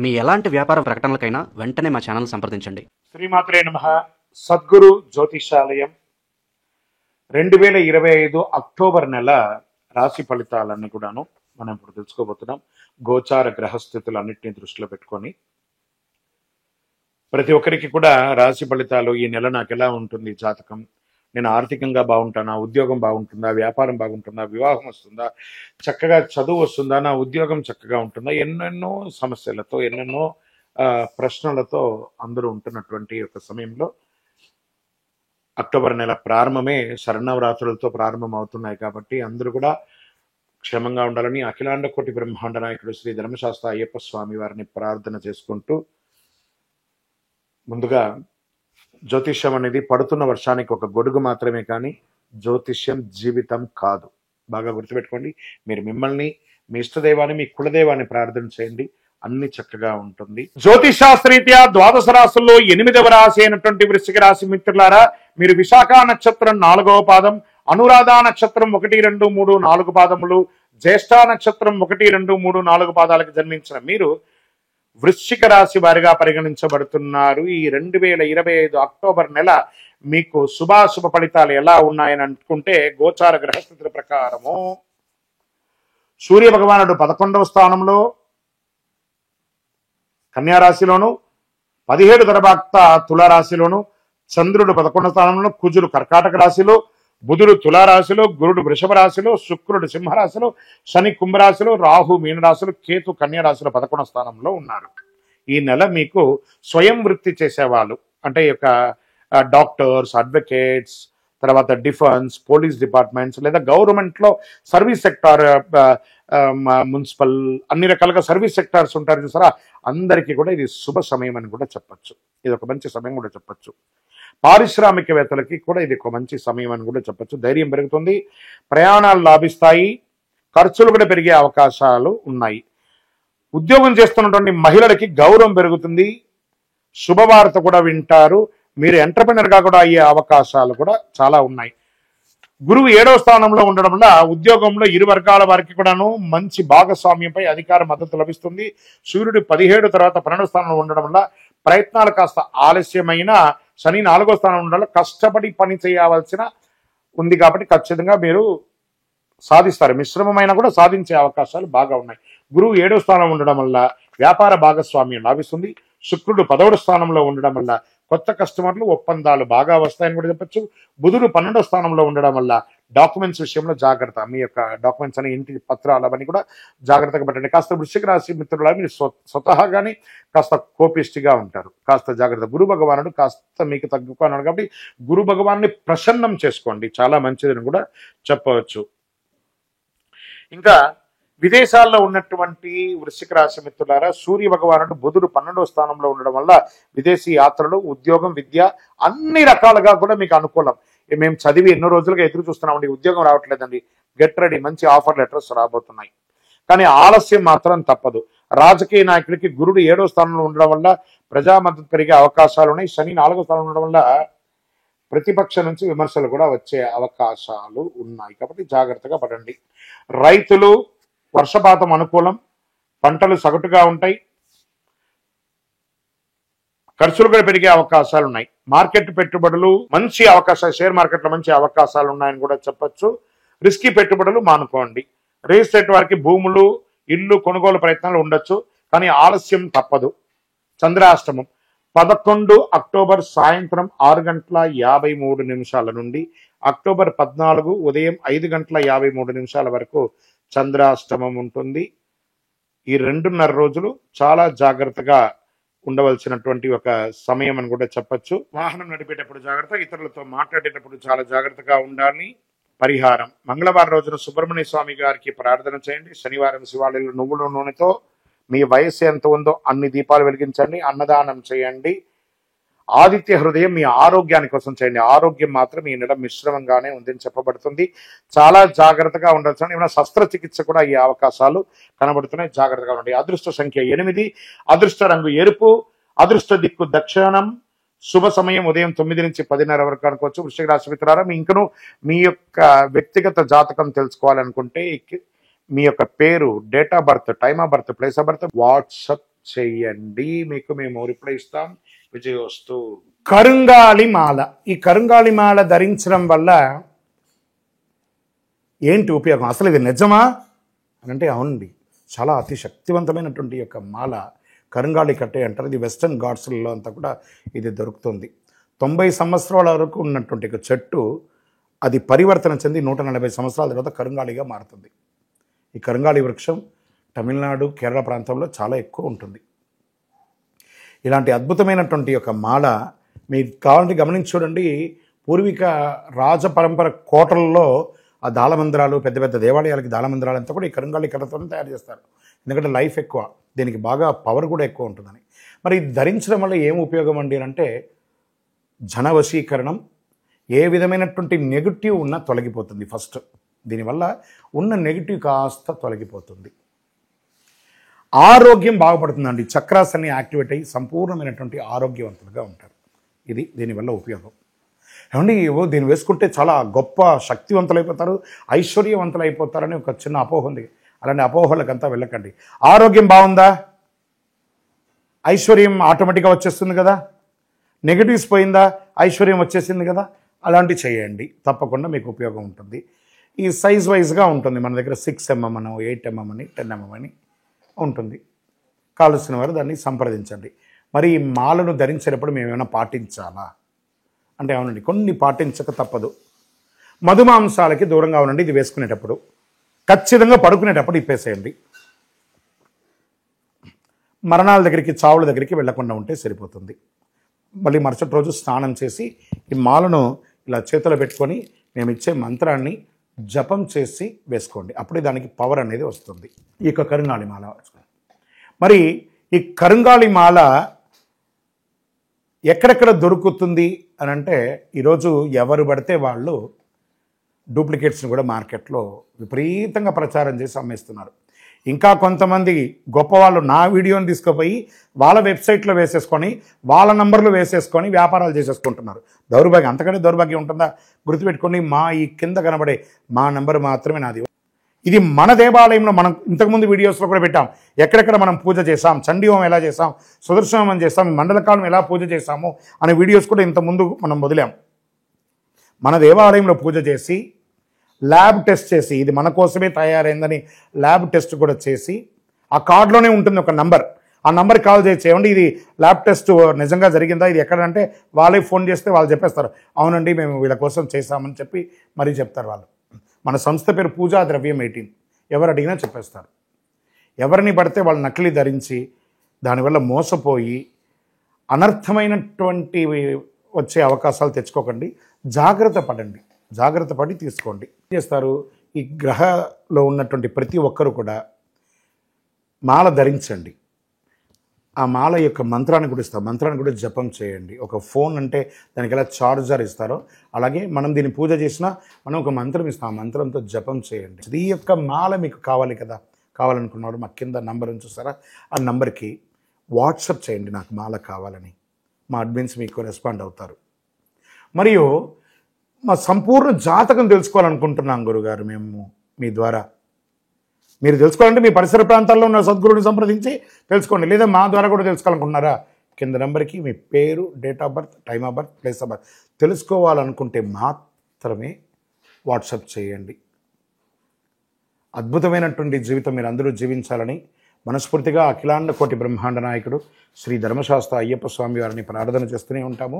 మీ ఎలాంటి వ్యాపార ప్రకటనలకైనా వెంటనే మా ఛానల్ సంప్రదించండి. శ్రీమాత్రే నమః. సద్గురు జ్యోతిషాలయం 2025 అక్టోబర్ నెల రాశి ఫలితాలన్నీ కూడాను మనం ఇప్పుడు తెలుసుకోబోతున్నాం. గోచార గ్రహస్థితులన్నింటినీ దృష్టిలో పెట్టుకొని ప్రతి ఒక్కరికి కూడా రాశి ఫలితాలు ఈ నెల నాకు ఎలా ఉంటుంది, జాతకం, నేను ఆర్థికంగా బాగుంటానా, ఉద్యోగం బాగుంటుందా, వ్యాపారం బాగుంటుందా, వివాహం వస్తుందా, చక్కగా చదువు వస్తుందా, నా ఉద్యోగం చక్కగా ఉంటుందా, ఎన్నెన్నో సమస్యలతో ఎన్నెన్నో ప్రశ్నలతో అందరూ ఉంటున్నటువంటి ఒక సమయంలో అక్టోబర్ నెల ప్రారంభమే శరణవరాత్రులతో ప్రారంభం అవుతున్నాయి. కాబట్టి అందరూ కూడా క్షేమంగా ఉండాలని అఖిలాండ కోటి బ్రహ్మాండ నాయకుడు శ్రీ ధర్మశాస్త్ర అయ్యప్ప స్వామి వారిని ప్రార్థన చేసుకుంటూ, ముందుగా జ్యోతిష్యం అనేది పడుతున్న వర్షానికి ఒక గొడుగు మాత్రమే, కానీ జ్యోతిష్యం జీవితం కాదు. బాగా గుర్తుపెట్టుకోండి. మీరు మిమ్మల్ని, మీ ఇష్టదైవాన్ని, మీ కులదైవాన్ని ప్రార్థన చేయండి, అన్ని చక్కగా ఉంటుంది. జ్యోతిష్ శాస్త్రరీత్యా ద్వాదశ రాశుల్లో 8వ రాశి అయినటువంటి వృశ్చిక రాశి మిత్రులారా, మీరు విశాఖ నక్షత్రం 4వ పాదం, అనురాధ నక్షత్రం 1, 2, 3, 4 పాదములు, జ్యేష్ఠ నక్షత్రం 1, 2, 3, 4 పాదాలకు జన్మించిన మీరు వృశ్చిక రాశి వారిగా పరిగణించబడుతున్నారు. ఈ 2025 అక్టోబర్ నెల మీకు శుభాశుభ ఫలితాలు ఎలా ఉన్నాయని అనుకుంటే, గోచార గ్రహస్థితుల ప్రకారము సూర్య భగవానుడు 11వ స్థానంలో కన్యారాశిలోను, 17 తర్వాత తులారాశిలోను, చంద్రుడు 11వ స్థానంలో, కుజుడు కర్కాటక రాశిలో, బుధుడు తులారాశిలో, గురుడు వృషభ రాశిలో, శుక్రుడు సింహరాశిలో, శని కుంభరాశిలో, రాహు మీనరాశిలో, కేతు కన్యారాశిలో 11వ స్థానంలో ఉన్నారు. ఈ నెల మీకు స్వయం వృత్తి చేసేవాళ్ళు, అంటే ఈ యొక్క డాక్టర్స్, అడ్వకేట్స్, తర్వాత డిఫెన్స్, పోలీస్ డిపార్ట్మెంట్స్, లేదా గవర్నమెంట్లో సర్వీస్ సెక్టార్, మున్సిపల్, అన్ని రకాలుగా సర్వీస్ సెక్టార్స్ ఉంటారు చూసారా, అందరికీ కూడా ఇది శుభ సమయం అని కూడా చెప్పచ్చు. ఇది ఒక మంచి సమయం కూడా చెప్పచ్చు. పారిశ్రామికవేత్తలకి కూడా ఇది ఒక మంచి సమయం అని కూడా చెప్పచ్చు. ధైర్యం పెరుగుతుంది, ప్రయాణాలు లాభిస్తాయి, ఖర్చులు కూడా పెరిగే అవకాశాలు ఉన్నాయి. ఉద్యోగం చేస్తున్నటువంటి మహిళలకి గౌరవం పెరుగుతుంది, శుభవార్త కూడా వింటారు. మీరు ఎంటర్‌ప్రెన్యూర్‌గా కూడా అయ్యే అవకాశాలు కూడా చాలా ఉన్నాయి. గురువు 7వ స్థానంలో ఉండడం వల్ల ఉద్యోగంలో ఇరు వర్గాల వారికి కూడాను మంచి భాగస్వామ్యంపై అధికార మద్దతు లభిస్తుంది. సూర్యుడు 17 తర్వాత 12వ స్థానంలో ఉండడం వల్ల ప్రయత్నాలు కాస్త ఆలస్యమైన, శని 4వ స్థానంలో ఉండడం వల్ల కష్టపడి పని చేయవలసిన ఉంది. కాబట్టి ఖచ్చితంగా మీరు సాధిస్తారు. మిశ్రమమైన కూడా సాధించే అవకాశాలు బాగా ఉన్నాయి. గురువు 7వ స్థానం ఉండడం వల్ల వ్యాపార భాగస్వామ్యం లాభిస్తుంది. శుక్రుడు 10వ స్థానంలో ఉండడం వల్ల కొత్త కస్టమర్లు, ఒప్పందాలు బాగా వస్తాయని కూడా చెప్పచ్చు. బుధుడు 12వ స్థానంలో ఉండడం వల్ల డాక్యుమెంట్స్ విషయంలో జాగ్రత్త. మీ యొక్క డాక్యుమెంట్స్ అని, ఇంటి పత్రాలు అవన్నీ కూడా జాగ్రత్తగా పెట్టండి. కాస్త వృశ్చిక రాశి మిత్రుల మీరు స్వతహాగానే కాస్త కోపిష్టిగా ఉంటారు, కాస్త జాగ్రత్త. గురు భగవానుడు కాస్త మీకు తగ్గుకున్నాడు కాబట్టి గురు భగవాన్ని ప్రసన్నం చేసుకోండి, చాలా మంచిదని కూడా చెప్పవచ్చు. ఇంకా విదేశాల్లో ఉన్నటువంటి వృశ్చిక రాశి మిత్రులారా, సూర్య భగవానుడు బుధుడు 12వ స్థానంలో ఉండడం వల్ల విదేశీ యాత్రలు, ఉద్యోగం, విద్య అన్ని రకాలుగా కూడా మీకు అనుకూలం. మేము చదివి ఎన్నో రోజులుగా ఎదురు చూస్తున్నామండి, ఉద్యోగం రావట్లేదండి, గెట్ రెడీ, మంచి ఆఫర్ లెటర్స్ రాబోతున్నాయి. కానీ ఆలస్యం మాత్రం తప్పదు. రాజకీయ నాయకులకి గురుడు 7వ స్థానంలో ఉండడం వల్ల ప్రజా మద్దతు పెరిగే అవకాశాలు ఉన్నాయి. శని 4వ స్థానంలో ఉండడం వల్ల ప్రతిపక్షం నుంచి విమర్శలు కూడా వచ్చే అవకాశాలు ఉన్నాయి. కాబట్టి జాగ్రత్తగా పడండి. రైతులు వర్షపాతం అనుకూలం, పంటలు సగటుగా ఉంటాయి, ఖర్చులు కూడా పెరిగే అవకాశాలు ఉన్నాయి. మార్కెట్ పెట్టుబడులు మంచి అవకాశాలు, షేర్ మార్కెట్లో మంచి అవకాశాలు ఉన్నాయని కూడా చెప్పచ్చు. రిస్కీ పెట్టుబడులు మానుకోండి. రియల్ ఎస్టేట్ వారికి భూములు, ఇల్లు కొనుగోలు ప్రయత్నాలు ఉండొచ్చు, కానీ ఆలస్యం తప్పదు. చంద్రాష్టమం 11 అక్టోబర్ సాయంత్రం 6:53 నుండి అక్టోబర్ 14 ఉదయం 5:53 వరకు చంద్రాష్టమం ఉంటుంది. ఈ 2.5 రోజులు చాలా జాగ్రత్తగా ఉండవలసినటువంటి ఒక సమయం అని కూడా చెప్పచ్చు. వాహనం నడిపేటప్పుడు జాగ్రత్త, ఇతరులతో మాట్లాడేటప్పుడు చాలా జాగ్రత్తగా ఉండాలి. పరిహారం: మంగళవారం రోజున సుబ్రహ్మణ్య స్వామి గారికి ప్రార్థన చేయండి. శనివారం శివాలయంలో నువ్వుల నూనెతో మీ వయస్సు ఎంత ఉందో అన్ని దీపాలు వెలిగించండి. అన్నదానం చేయండి. ఆదిత్య హృదయం మీ ఆరోగ్యాని కోసం చేయండి. ఆరోగ్యం మాత్రం ఈ నెల మిశ్రమంగానే ఉందని చెప్పబడుతుంది. చాలా జాగ్రత్తగా ఉండాల్సిన, ఏమైనా శస్త్రచికిత్స కూడా అయ్యే అవకాశాలు కనబడుతున్నాయి. జాగ్రత్తగా ఉండండి. అదృష్ట సంఖ్య 8, అదృష్ట రంగు ఎరుపు, అదృష్ట దిక్కు దక్షిణం, శుభ సమయం ఉదయం 9 నుంచి 10:30 వరకు అనుకోవచ్చు. వృశ్చిక రాశి మిత్రులారా, ఇంకను మీ యొక్క వ్యక్తిగత జాతకం తెలుసుకోవాలనుకుంటే మీ యొక్క పేరు, date of birth, time of birth, place of birth, WhatsApp చెయ్యండి. మీకు మేము రిప్లై ఇస్తాం. విజయోస్తు. కరుంగాలి మాల. ఈ కరుంగాలి మాల ధరించడం వల్ల ఏంటి ఉపయోగం? అసలు ఇది నిజమా అని అంటే అవునండి, చాలా అతి శక్తివంతమైనటువంటి యొక్క మాల కరుంగాలి కట్టే అంటారు. ఇది వెస్టర్న్ ఘాట్స్లలో అంతా కూడా ఇది దొరుకుతుంది. 90 సంవత్సరాల వరకు ఉన్నటువంటి ఒక చెట్టు అది పరివర్తన చెంది 140 సంవత్సరాల తర్వాత కరుంగాలిగా మారుతుంది. ఈ కరుంగాలి వృక్షం తమిళనాడు, కేరళ ప్రాంతంలో చాలా ఎక్కువ ఉంటుంది. ఇలాంటి అద్భుతమైనటువంటి యొక్క మాల మీకు కావాలంటే గమనించి చూడండి. పూర్వీక రాజ పరంపర కోటలలో ఆ దాళమందిరాలు, పెద్ద పెద్ద దేవాలయాలకి దాళమందిరాలు అంతా కూడా ఈ కరుంగాలి కర్రతోనే తయారు చేస్తారు. ఎందుకంటే లైఫ్ ఎక్కువ, దీనికి బాగా పవర్ కూడా ఎక్కువ ఉంటుందని. మరి ఇది ధరించడం వల్ల ఏం ఉపయోగం అండి అంటే జన వశీకరణం, ఏ విధమైనటువంటి నెగిటివ్ ఉన్నా తొలగిపోతుంది. ఫస్ట్ దీనివల్ల ఉన్న నెగిటివ్ కాస్త తొలగిపోతుంది. ఆరోగ్యం బాగుపడుతుందండి. చక్రాస్ అన్ని యాక్టివేట్ అయ్యి సంపూర్ణమైనటువంటి ఆరోగ్యవంతులుగా ఉంటారు. ఇది దీనివల్ల ఉపయోగం. ఏమండి దీన్ని వేసుకుంటే చాలా గొప్ప శక్తివంతులైపోతారు, ఐశ్వర్యవంతులు అయిపోతారని ఒక చిన్న అపోహ ఉంది. అలాంటి అపోహలకంతా వెళ్ళకండి. ఆరోగ్యం బాగుందా, ఐశ్వర్యం ఆటోమేటిక్గా వచ్చేస్తుంది కదా. నెగిటివ్స్ పోయిందా, ఐశ్వర్యం వచ్చేసింది కదా. అలాంటివి చేయండి, తప్పకుండా మీకు ఉపయోగం ఉంటుంది. ఈ సైజ్ వైజ్గా ఉంటుంది. మన దగ్గర 6 mm అని, 8 mm అని, 10 mm అని ఉంటుంది. కావలసిన వారు దాన్ని సంప్రదించండి. మరి ఈ మాలను ధరించేటప్పుడు మేము ఏమైనా పాటించాలా అంటే అవునండి, కొన్ని పాటించక తప్పదు. మధుమాంసాలకి దూరంగా ఉండండి. ఇది వేసుకునేటప్పుడు ఖచ్చితంగా పడుకునేటప్పుడు ఇప్పేసేయండి. మరణాల దగ్గరికి, చావుల దగ్గరికి వెళ్లకుండా ఉంటే సరిపోతుంది. మళ్ళీ మరుసటి రోజు స్నానం చేసి ఈ మాలను ఇలా చేతిలో పెట్టుకొని మేము ఇచ్చే మంత్రాన్ని జపం చేసి వేసుకోండి. అప్పుడే దానికి పవర్ అనేది వస్తుంది. ఈ యొక్క కరుంగాలి మాల. మరి ఈ కరుంగాలి మాల ఎక్కడెక్కడ దొరుకుతుంది అని అంటే ఈరోజు ఎవరు పడితే వాళ్ళు డూప్లికేట్స్ని కూడా మార్కెట్లో విపరీతంగా ప్రచారం చేసి అమ్మేస్తున్నారు. ఇంకా కొంతమంది గొప్పవాళ్ళు నా వీడియోని తీసుకుపోయి వాళ్ళ వెబ్సైట్లో వేసేసుకొని వాళ్ళ నంబర్లు వేసేసుకొని వ్యాపారాలు చేసేసుకుంటున్నారు. దౌర్భాగ్యం, అంతకంటే దౌర్భాగ్యం ఉంటుందా? గుర్తుపెట్టుకొని మా ఈ కింద కనబడే మా నంబర్ మాత్రమే నాది. ఇది మన దేవాలయంలో మనం ఇంతకుముందు వీడియోస్లో కూడా పెట్టాం. ఎక్కడెక్కడ మనం పూజ చేసాం, చండీ హోమం ఎలా చేసాం, సుదర్శన హోమం చేసాం, మండలకాలం ఎలా పూజ చేసాము అనే వీడియోస్ కూడా ఇంతకుముందు మనం వదిలాం. మన దేవాలయంలో పూజ చేసి ల్యాబ్ టెస్ట్ చేసి ఇది మన కోసమే తయారైందని ల్యాబ్ టెస్ట్ కూడా చేసి ఆ కార్డులోనే ఉంటుంది ఒక నంబర్. ఆ నంబర్కి కాల్ చేసి ఏమండి ఇది ల్యాబ్ టెస్ట్ నిజంగా జరిగిందా, ఇది ఎక్కడంటే వాళ్ళే ఫోన్ చేస్తే వాళ్ళు చెప్పేస్తారు అవునండి మేము వీళ్ళ కోసం చేశామని చెప్పి మరీ చెప్తారు వాళ్ళు. మన సంస్థ పేరు పూజా ద్రవ్యం 18. ఎవరు అడిగినా చెప్పేస్తారు. ఎవరిని పడితే వాళ్ళు నకిలీ ధరించి దానివల్ల మోసపోయి అనర్థమైనటువంటి వచ్చే అవకాశాలు తెచ్చుకోకండి. జాగ్రత్త పడండి, జాగ్రత్త పడి తీసుకోండి. ఏం చేస్తారు, ఈ గ్రహలో ఉన్నటువంటి ప్రతి ఒక్కరు కూడా మాల ధరించండి. ఆ మాల యొక్క మంత్రాన్ని కూడా ఇస్తారు, మంత్రాన్ని కూడా జపం చేయండి. ఒక ఫోన్ అంటే దానికి ఎలా చార్జర్ ఇస్తారో అలాగే మనం దీన్ని పూజ చేసినా మనం ఒక మంత్రం ఇస్తాం, ఆ మంత్రంతో జపం చేయండి. ఈ యొక్క మాల మీకు కావాలి కదా, కావాలనుకున్నాడు మా కింద నంబర్ చూస్తారా, ఆ నంబర్కి వాట్సాప్ చేయండి నాకు మాల కావాలని. మా అడ్మిన్స్ మీకు రెస్పాండ్ అవుతారు. మరియు మా సంపూర్ణ జాతకం తెలుసుకోవాలనుకుంటున్నాం గురుగారు మేము మీ ద్వారా. మీరు తెలుసుకోవాలంటే మీ పరిసర ప్రాంతాల్లో ఉన్న సద్గురుని సంప్రదించి తెలుసుకోండి. లేదా మా ద్వారా కూడా తెలుసుకోవాలనుకుంటున్నారా, కింద నెంబర్కి మీ పేరు, date of birth, time of birth, place of birth తెలుసుకోవాలనుకుంటే మాత్రమే వాట్సాప్ చేయండి. అద్భుతమైనటువంటి జీవితం మీరు అందరూ జీవించాలని మనస్ఫూర్తిగా అఖిలాండ కోటి బ్రహ్మాండ నాయకుడు శ్రీ ధర్మశాస్త్ర అయ్యప్ప స్వామి వారిని ప్రార్థన చేస్తూనే ఉంటాము.